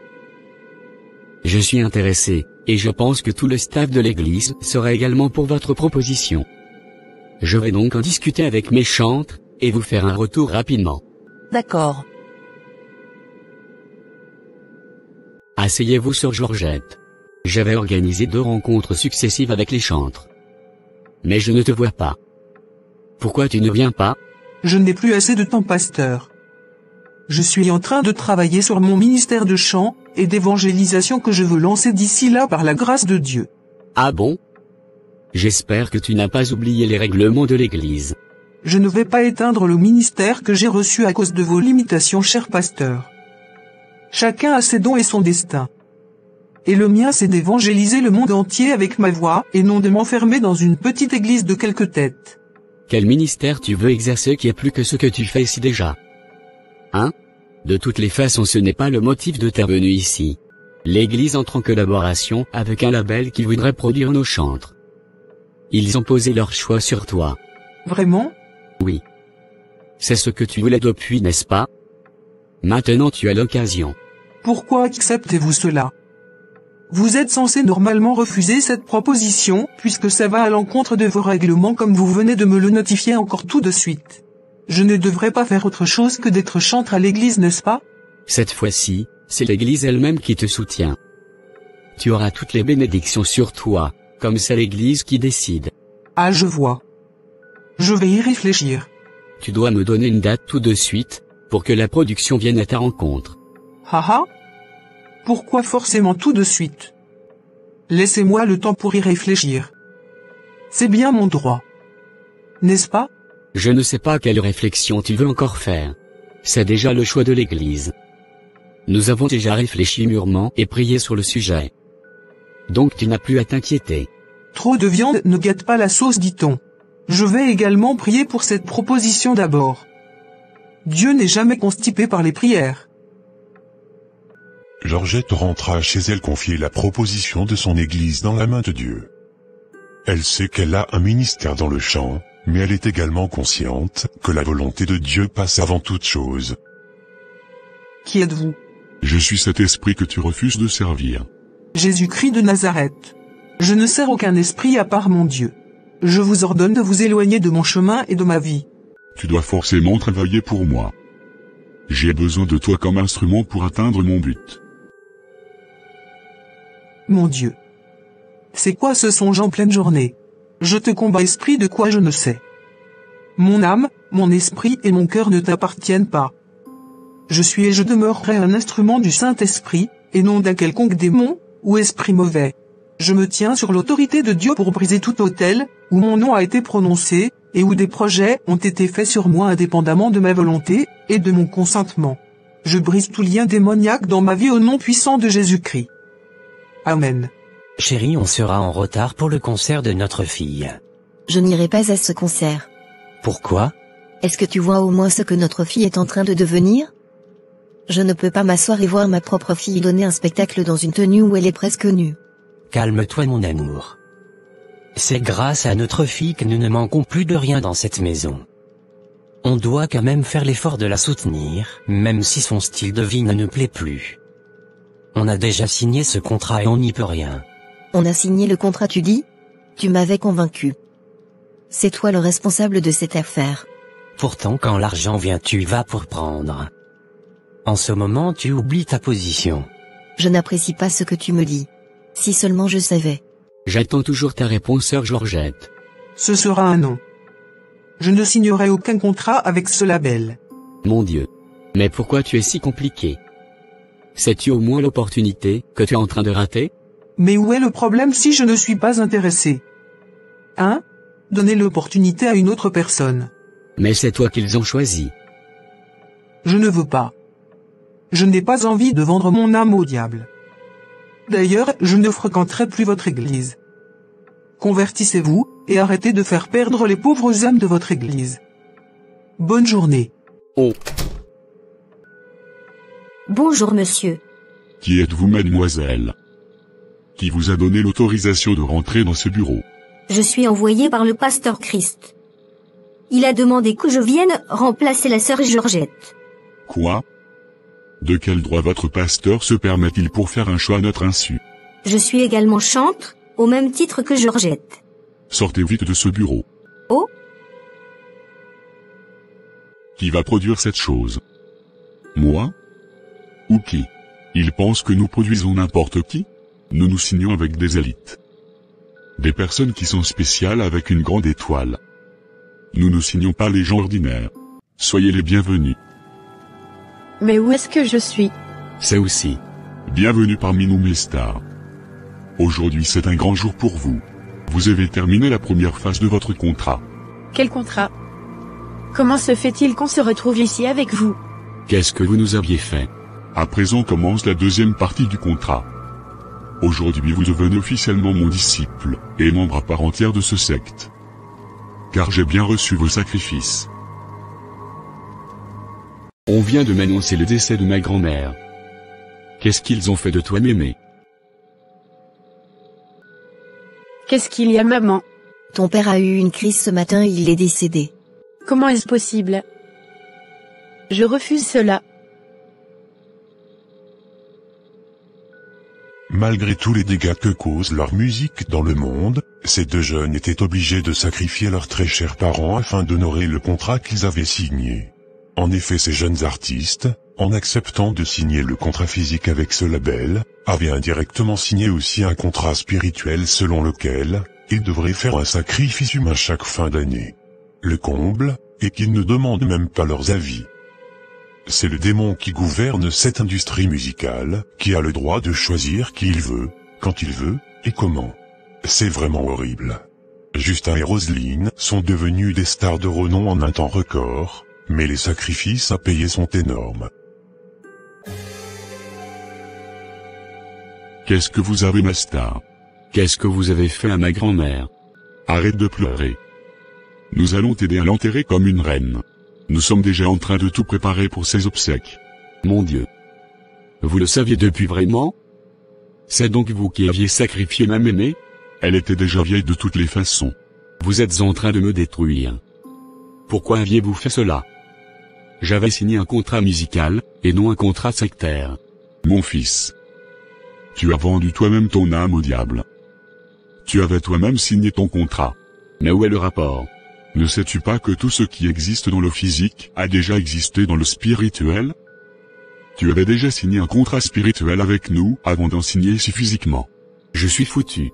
Je suis intéressé, et je pense que tout le staff de l'église sera également pour votre proposition. Je vais donc en discuter avec mes chantres, et vous faire un retour rapidement. D'accord. Asseyez-vous sur Georgette. J'avais organisé 2 rencontres successives avec les chantres. Mais je ne te vois pas. Pourquoi tu ne viens pas? Je n'ai plus assez de temps pasteur. Je suis en train de travailler sur mon ministère de chant et d'évangélisation que je veux lancer d'ici là par la grâce de Dieu. Ah bon? J'espère que tu n'as pas oublié les règlements de l'église. Je ne vais pas éteindre le ministère que j'ai reçu à cause de vos limitations, cher pasteur. Chacun a ses dons et son destin. Et le mien c'est d'évangéliser le monde entier avec ma voix et non de m'enfermer dans une petite église de quelques têtes. Quel ministère tu veux exercer qui est plus que ce que tu fais ici déjà? Hein? De toutes les façons ce n'est pas le motif de ta venue ici. L'église entre en collaboration avec un label qui voudrait produire nos chantres. Ils ont posé leur choix sur toi. Vraiment? Oui. C'est ce que tu voulais depuis, n'est-ce pas? Maintenant tu as l'occasion. Pourquoi acceptez-vous cela? Vous êtes censé normalement refuser cette proposition puisque ça va à l'encontre de vos règlements comme vous venez de me le notifier encore tout de suite. Je ne devrais pas faire autre chose que d'être chantre à l'église, n'est-ce pas? Cette fois-ci, c'est l'église elle-même qui te soutient. Tu auras toutes les bénédictions sur toi, comme c'est l'église qui décide. Ah, je vois. Je vais y réfléchir. Tu dois me donner une date tout de suite, pour que la production vienne à ta rencontre. Haha. Pourquoi forcément tout de suite? Laissez-moi le temps pour y réfléchir. C'est bien mon droit. N'est-ce pas? Je ne sais pas quelle réflexion tu veux encore faire. C'est déjà le choix de l'église. Nous avons déjà réfléchi mûrement et prié sur le sujet. Donc tu n'as plus à t'inquiéter. Trop de viande ne gâte pas la sauce, dit-on. Je vais également prier pour cette proposition d'abord. Dieu n'est jamais constipé par les prières. Georgette rentra chez elle confier la proposition de son église dans la main de Dieu. Elle sait qu'elle a un ministère dans le chant, mais elle est également consciente que la volonté de Dieu passe avant toute chose. Qui êtes-vous? Je suis cet esprit que tu refuses de servir. Jésus-Christ de Nazareth. Je ne sers aucun esprit à part mon Dieu. Je vous ordonne de vous éloigner de mon chemin et de ma vie. Tu dois forcément travailler pour moi. J'ai besoin de toi comme instrument pour atteindre mon but. Mon Dieu. C'est quoi ce songe en pleine journée? Je te combats, esprit de quoi je ne sais. Mon âme, Mon esprit et mon cœur ne t'appartiennent pas. Je suis et je demeurerai un instrument du Saint-Esprit, et non d'un quelconque démon, ou esprit mauvais. Je me tiens sur l'autorité de Dieu pour briser tout autel, où mon nom a été prononcé, et où des projets ont été faits sur moi indépendamment de ma volonté, et de mon consentement. Je brise tout lien démoniaque dans ma vie au nom puissant de Jésus-Christ. Amen. Chérie, on sera en retard pour le concert de notre fille. Je n'irai pas à ce concert. Pourquoi? Est-ce que tu vois au moins ce que notre fille est en train de devenir? Je ne peux pas m'asseoir et voir ma propre fille donner un spectacle dans une tenue où elle est presque nue. Calme-toi mon amour. C'est grâce à notre fille que nous ne manquons plus de rien dans cette maison. On doit quand même faire l'effort de la soutenir, même si son style de vie ne nous plaît plus. On a déjà signé ce contrat et on n'y peut rien. On a signé le contrat, tu dis? Tu m'avais convaincu. C'est toi le responsable de cette affaire. Pourtant quand l'argent vient tu vas pour prendre. En ce moment tu oublies ta position. Je n'apprécie pas ce que tu me dis. Si seulement je savais. J'attends toujours ta réponse, sœur Georgette. Ce sera un non. Je ne signerai aucun contrat avec ce label. Mon Dieu. Mais pourquoi tu es si compliqué? Sais-tu au moins l'opportunité que tu es en train de rater? Mais où est le problème si je ne suis pas intéressé? Hein? Donner l'opportunité à une autre personne. Mais c'est toi qu'ils ont choisi. Je ne veux pas. Je n'ai pas envie de vendre mon âme au diable. D'ailleurs, je ne fréquenterai plus votre église. Convertissez-vous, et arrêtez de faire perdre les pauvres âmes de votre église. Bonne journée. Oh. Bonjour monsieur. Qui êtes-vous, mademoiselle? Qui vous a donné l'autorisation de rentrer dans ce bureau? Je suis envoyé par le pasteur Christ. Il a demandé que je vienne remplacer la sœur Georgette. Quoi? De quel droit votre pasteur se permet-il pour faire un choix à notre insu? Je suis également chantre, au même titre que Georgette. Sortez vite de ce bureau. Oh? Qui va produire cette chose? Moi? Ou qui? Ils pensent que nous produisons n'importe qui? Nous nous signons avec des élites. Des personnes qui sont spéciales avec une grande étoile. Nous ne signons pas les gens ordinaires. Soyez les bienvenus. Mais où est-ce que je suis? C'est aussi. Bienvenue parmi nous mes stars. Aujourd'hui c'est un grand jour pour vous. Vous avez terminé la première phase de votre contrat. Quel contrat? Comment se fait-il qu'on se retrouve ici avec vous? Qu'est-ce que vous nous aviez fait? À présent commence la deuxième partie du contrat. Aujourd'hui vous devenez officiellement mon disciple, et membre à part entière de ce secte. Car j'ai bien reçu vos sacrifices. On vient de m'annoncer le décès de ma grand-mère. Qu'est-ce qu'ils ont fait de toi, mémé? Qu'est-ce qu'il y a, maman? Ton père a eu une crise ce matin et il est décédé. Comment est-ce possible? Je refuse cela. Malgré tous les dégâts que cause leur musique dans le monde, ces deux jeunes étaient obligés de sacrifier leurs très chers parents afin d'honorer le contrat qu'ils avaient signé. En effet, ces jeunes artistes, en acceptant de signer le contrat physique avec ce label, avaient indirectement signé aussi un contrat spirituel selon lequel ils devraient faire un sacrifice humain chaque fin d'année. Le comble est qu'ils ne demandent même pas leurs avis. C'est le démon qui gouverne cette industrie musicale, qui a le droit de choisir qui il veut, quand il veut, et comment. C'est vraiment horrible. Justin et Roselyne sont devenus des stars de renom en un temps record, mais les sacrifices à payer sont énormes. Qu'est-ce que vous avez, ma star? Qu'est-ce que vous avez fait à ma grand-mère? Arrête de pleurer. Nous allons t'aider à l'enterrer comme une reine. Nous sommes déjà en train de tout préparer pour ses obsèques. Mon Dieu. Vous le saviez depuis vraiment? C'est donc vous qui aviez sacrifié ma mémé? Elle était déjà vieille de toutes les façons. Vous êtes en train de me détruire. Pourquoi aviez-vous fait cela? J'avais signé un contrat musical, et non un contrat sectaire. Mon fils. Tu as vendu toi-même ton âme au diable. Tu avais toi-même signé ton contrat. Mais où est le rapport? Ne sais-tu pas que tout ce qui existe dans le physique a déjà existé dans le spirituel? Tu avais déjà signé un contrat spirituel avec nous avant d'en signer ici physiquement. Je suis foutu.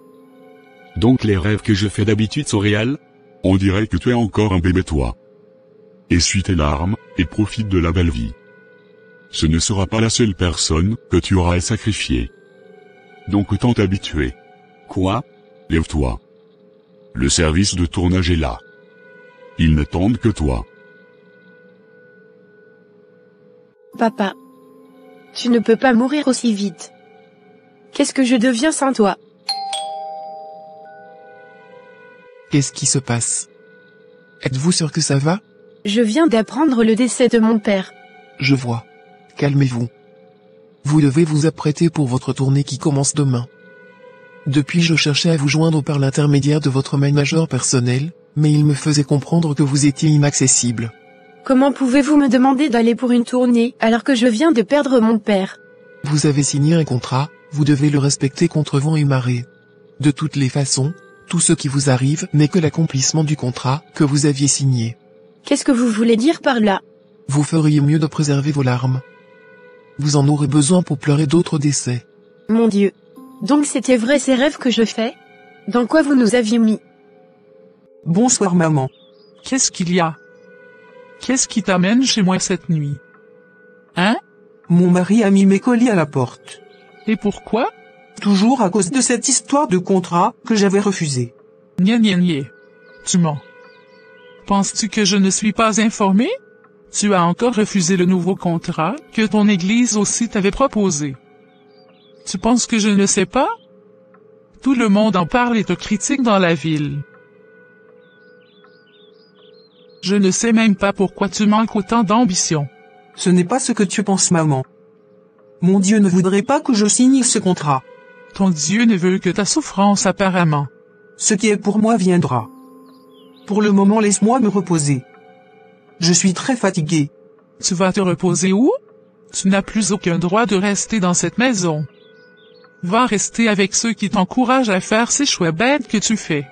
Donc les rêves que je fais d'habitude sont réels? On dirait que tu es encore un bébé toi. Essuie tes larmes, et profite de la belle vie. Ce ne sera pas la seule personne que tu auras à sacrifier. Donc autant t'habituer. Quoi? Lève-toi. Le service de tournage est là. Ils n'attendent que toi. Papa. Tu ne peux pas mourir aussi vite. Qu'est-ce que je deviens sans toi? Qu'est-ce qui se passe? Êtes-vous sûr que ça va? Je viens d'apprendre le décès de mon père. Je vois. Calmez-vous. Vous devez vous apprêter pour votre tournée qui commence demain. Depuis je cherchais à vous joindre par l'intermédiaire de votre manager personnel, mais il me faisait comprendre que vous étiez inaccessible. Comment pouvez-vous me demander d'aller pour une tournée alors que je viens de perdre mon père? Vous avez signé un contrat, vous devez le respecter contre vent et marée. De toutes les façons, tout ce qui vous arrive n'est que l'accomplissement du contrat que vous aviez signé. Qu'est-ce que vous voulez dire par là? Vous feriez mieux de préserver vos larmes. Vous en aurez besoin pour pleurer d'autres décès. Mon Dieu. Donc c'était vrai ces rêves que je fais? Dans quoi vous nous aviez mis? Bonsoir maman. Qu'est-ce qu'il y a? Qu'est-ce qui t'amène chez moi cette nuit? Hein? Mon mari a mis mes colis à la porte. Et pourquoi? Toujours à cause de cette histoire de contrat que j'avais refusé. Nia. Tu mens. Penses-tu que je ne suis pas informé? Tu as encore refusé le nouveau contrat que ton église aussi t'avait proposé. Tu penses que je ne sais pas? Tout le monde en parle et te critique dans la ville. Je ne sais même pas pourquoi tu manques autant d'ambition. Ce n'est pas ce que tu penses maman. Mon Dieu ne voudrait pas que je signe ce contrat. Ton Dieu ne veut que ta souffrance apparemment. Ce qui est pour moi viendra. Pour le moment laisse-moi me reposer. Je suis très fatigué. Tu vas te reposer où? Tu n'as plus aucun droit de rester dans cette maison. Va rester avec ceux qui t'encouragent à faire ces choix bêtes que tu fais.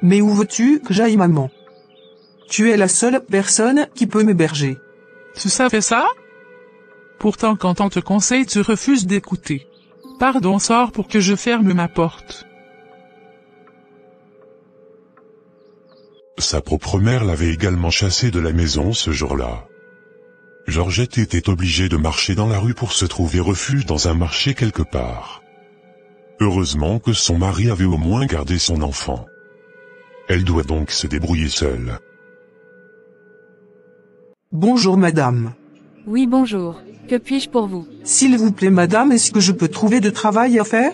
Mais où veux-tu que j'aille maman? Tu es la seule personne qui peut m'héberger. Tu savais ça? Pourtant quand on te conseille tu refuses d'écouter. Pardon, sors pour que je ferme ma porte. Sa propre mère l'avait également chassé de la maison ce jour-là. Georgette était obligée de marcher dans la rue pour se trouver refuge dans un marché quelque part. Heureusement que son mari avait au moins gardé son enfant. Elle doit donc se débrouiller seule. Bonjour madame. Oui, bonjour. Que puis-je pour vous? S'il vous plaît madame, est-ce que je peux trouver de travail à faire?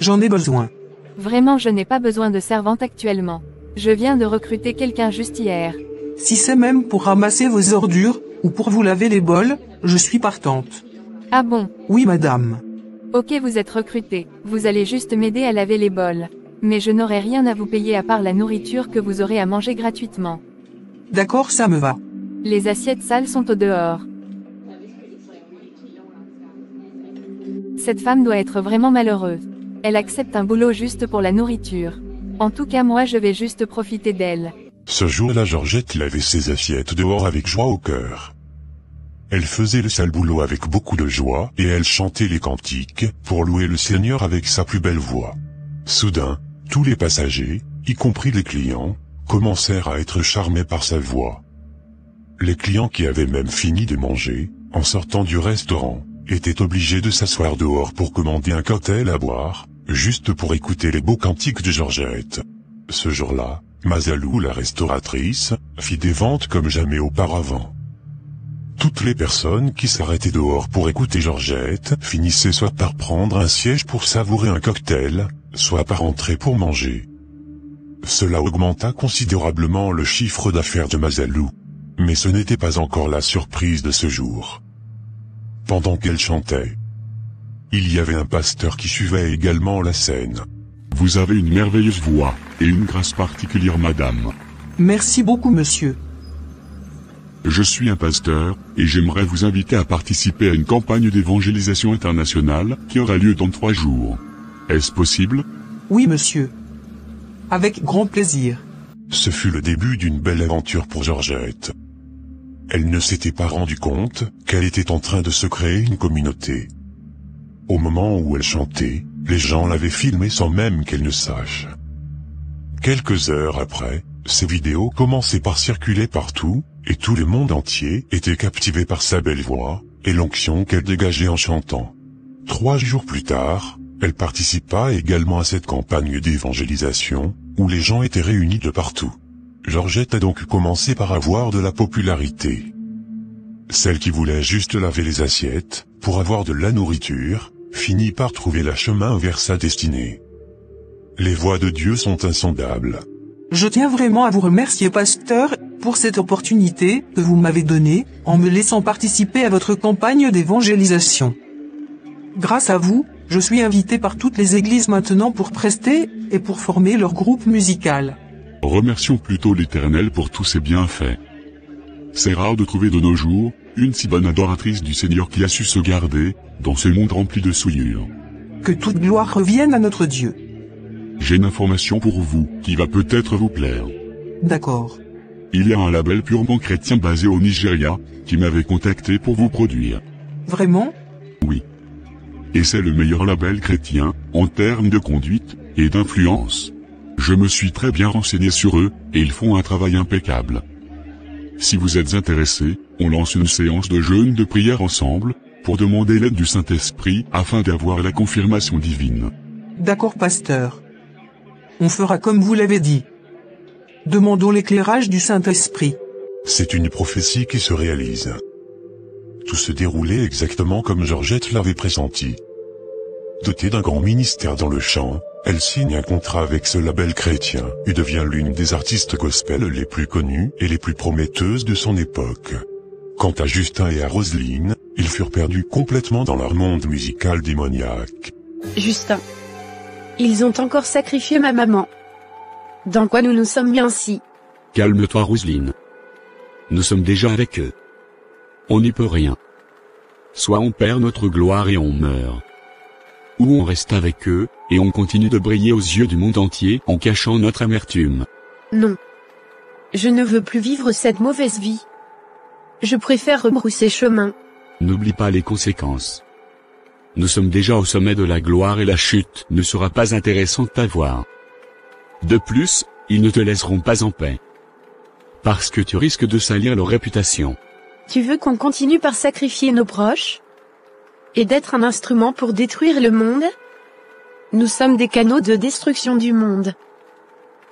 J'en ai besoin. Vraiment, je n'ai pas besoin de servante actuellement. Je viens de recruter quelqu'un juste hier. Si c'est même pour ramasser vos ordures, ou pour vous laver les bols, je suis partante. Ah bon? Oui madame. Ok, vous êtes recruté. Vous allez juste m'aider à laver les bols. Mais je n'aurai rien à vous payer à part la nourriture que vous aurez à manger gratuitement. D'accord, ça me va. Les assiettes sales sont au dehors. Cette femme doit être vraiment malheureuse. Elle accepte un boulot juste pour la nourriture. En tout cas moi je vais juste profiter d'elle. Ce jour-là Georgette lavait ses assiettes dehors avec joie au cœur. Elle faisait le sale boulot avec beaucoup de joie et elle chantait les cantiques pour louer le Seigneur avec sa plus belle voix. Soudain, tous les passagers, y compris les clients, commencèrent à être charmés par sa voix. Les clients qui avaient même fini de manger, en sortant du restaurant, étaient obligés de s'asseoir dehors pour commander un cocktail à boire, juste pour écouter les beaux cantiques de Georgette. Ce jour-là, Mazalou, la restauratrice, fit des ventes comme jamais auparavant. Toutes les personnes qui s'arrêtaient dehors pour écouter Georgette finissaient soit par prendre un siège pour savourer un cocktail, soit par entrer pour manger. Cela augmenta considérablement le chiffre d'affaires de Mazalou. Mais ce n'était pas encore la surprise de ce jour. Pendant qu'elle chantait, il y avait un pasteur qui suivait également la scène. Vous avez une merveilleuse voix, et une grâce particulière madame. Merci beaucoup monsieur. Je suis un pasteur, et j'aimerais vous inviter à participer à une campagne d'évangélisation internationale qui aura lieu dans 3 jours. Est-ce possible? Oui monsieur. Avec grand plaisir. Ce fut le début d'une belle aventure pour Georgette. Elle ne s'était pas rendu compte qu'elle était en train de se créer une communauté. Au moment où elle chantait, les gens l'avaient filmée sans même qu'elle ne sache. Quelques heures après, ces vidéos commençaient par circuler partout, et tout le monde entier était captivé par sa belle voix, et l'onction qu'elle dégageait en chantant. 3 jours plus tard, elle participa également à cette campagne d'évangélisation, où les gens étaient réunis de partout. Georgette a donc commencé par avoir de la popularité. Celle qui voulait juste laver les assiettes, pour avoir de la nourriture, finit par trouver le chemin vers sa destinée. Les voies de Dieu sont insondables. Je tiens vraiment à vous remercier, pasteur, pour cette opportunité que vous m'avez donnée, en me laissant participer à votre campagne d'évangélisation. Grâce à vous, je suis invité par toutes les églises maintenant pour prester, et pour former leur groupe musical. Remercions plutôt l'Éternel pour tous ses bienfaits. C'est rare de trouver de nos jours, une si bonne adoratrice du Seigneur qui a su se garder, dans ce monde rempli de souillures. Que toute gloire revienne à notre Dieu. J'ai une information pour vous, qui va peut-être vous plaire. D'accord. Il y a un label purement chrétien basé au Nigeria, qui m'avait contacté pour vous produire. Vraiment? Oui. Et c'est le meilleur label chrétien, en termes de conduite, et d'influence. Je me suis très bien renseigné sur eux, et ils font un travail impeccable. Si vous êtes intéressé, on lance une séance de jeûne de prière ensemble, pour demander l'aide du Saint-Esprit, afin d'avoir la confirmation divine. D'accord, pasteur. On fera comme vous l'avez dit. Demandons l'éclairage du Saint-Esprit. C'est une prophétie qui se réalise. Tout se déroulait exactement comme Georgette l'avait pressenti. Dotée d'un grand ministère dans le chant, elle signe un contrat avec ce label chrétien et devient l'une des artistes gospel les plus connues et les plus prometteuses de son époque. Quant à Justin et à Roselyne, ils furent perdus complètement dans leur monde musical démoniaque. Justin. Ils ont encore sacrifié ma maman. Dans quoi nous nous sommes mis ainsi? Calme-toi, Roselyne. Nous sommes déjà avec eux. On n'y peut rien. Soit on perd notre gloire et on meurt. Ou on reste avec eux, et on continue de briller aux yeux du monde entier en cachant notre amertume. Non. Je ne veux plus vivre cette mauvaise vie. Je préfère rebrousser chemin. N'oublie pas les conséquences. Nous sommes déjà au sommet de la gloire et la chute ne sera pas intéressante à voir. De plus, ils ne te laisseront pas en paix. Parce que tu risques de salir leur réputation. Tu veux qu'on continue par sacrifier nos proches? Et d'être un instrument pour détruire le monde? Nous sommes des canaux de destruction du monde.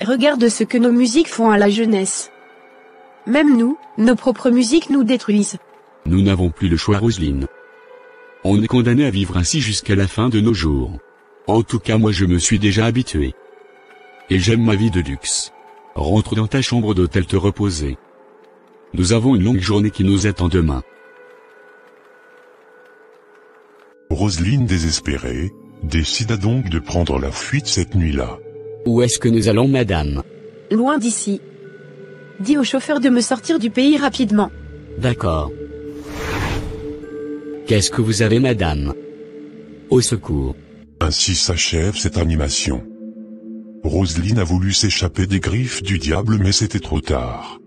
Regarde ce que nos musiques font à la jeunesse. Même nous, nos propres musiques nous détruisent. Nous n'avons plus le choix, Roselyne. On est condamné à vivre ainsi jusqu'à la fin de nos jours. En tout cas, moi je me suis déjà habitué. Et j'aime ma vie de luxe. Rentre dans ta chambre d'hôtel te reposer. Nous avons une longue journée qui nous attend demain. Roselyne, désespérée, décida donc de prendre la fuite cette nuit-là. Où est-ce que nous allons, madame? Loin d'ici. Dis au chauffeur de me sortir du pays rapidement. D'accord. Qu'est-ce que vous avez, madame? Au secours. Ainsi s'achève cette animation. Roselyne a voulu s'échapper des griffes du diable, mais c'était trop tard.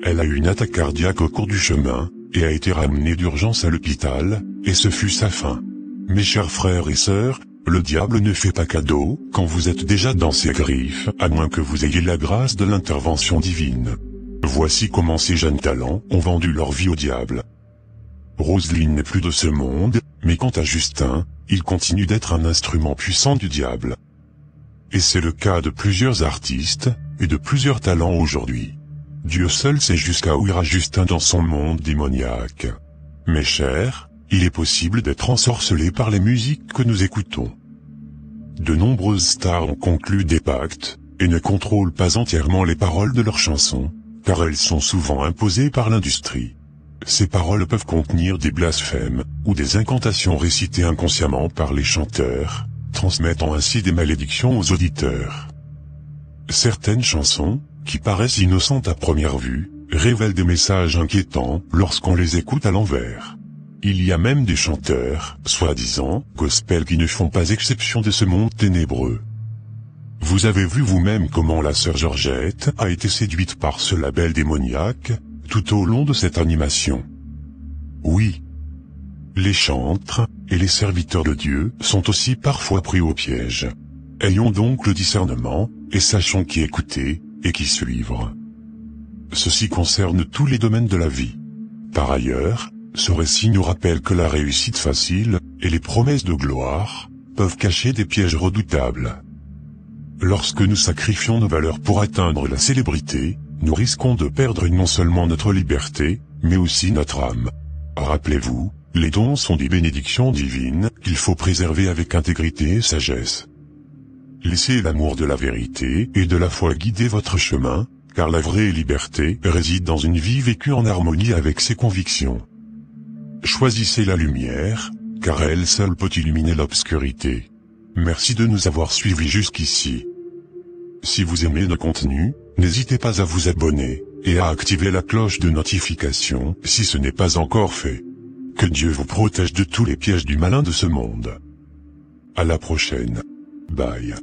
Elle a eu une attaque cardiaque au cours du chemin, et a été ramenée d'urgence à l'hôpital, et ce fut sa fin. Mes chers frères et sœurs, le diable ne fait pas cadeau, quand vous êtes déjà dans ses griffes, à moins que vous ayez la grâce de l'intervention divine. Voici comment ces jeunes talents ont vendu leur vie au diable. Roselyne n'est plus de ce monde, mais quant à Justin, il continue d'être un instrument puissant du diable. Et c'est le cas de plusieurs artistes, et de plusieurs talents aujourd'hui. Dieu seul sait jusqu'à où ira Justin dans son monde démoniaque. Mes chers, il est possible d'être ensorcelé par les musiques que nous écoutons. De nombreuses stars ont conclu des pactes, et ne contrôlent pas entièrement les paroles de leurs chansons, car elles sont souvent imposées par l'industrie. Ces paroles peuvent contenir des blasphèmes, ou des incantations récitées inconsciemment par les chanteurs, transmettant ainsi des malédictions aux auditeurs. Certaines chansons, qui paraissent innocentes à première vue, révèlent des messages inquiétants lorsqu'on les écoute à l'envers. Il y a même des chanteurs, soi-disant, gospel qui ne font pas exception de ce monde ténébreux. Vous avez vu vous-même comment la sœur Georgette a été séduite par ce label démoniaque, tout au long de cette animation. Oui. Les chantres, et les serviteurs de Dieu, sont aussi parfois pris au piège. Ayons donc le discernement, et sachons qui écouter, et qui suivre. Ceci concerne tous les domaines de la vie. Par ailleurs, ce récit nous rappelle que la réussite facile, et les promesses de gloire, peuvent cacher des pièges redoutables. Lorsque nous sacrifions nos valeurs pour atteindre la célébrité, nous risquons de perdre non seulement notre liberté, mais aussi notre âme. Rappelez-vous, les dons sont des bénédictions divines qu'il faut préserver avec intégrité et sagesse. Laissez l'amour de la vérité et de la foi guider votre chemin, car la vraie liberté réside dans une vie vécue en harmonie avec ses convictions. Choisissez la lumière, car elle seule peut illuminer l'obscurité. Merci de nous avoir suivis jusqu'ici. Si vous aimez nos contenus, n'hésitez pas à vous abonner, et à activer la cloche de notification si ce n'est pas encore fait. Que Dieu vous protège de tous les pièges du malin de ce monde. À la prochaine. Bye.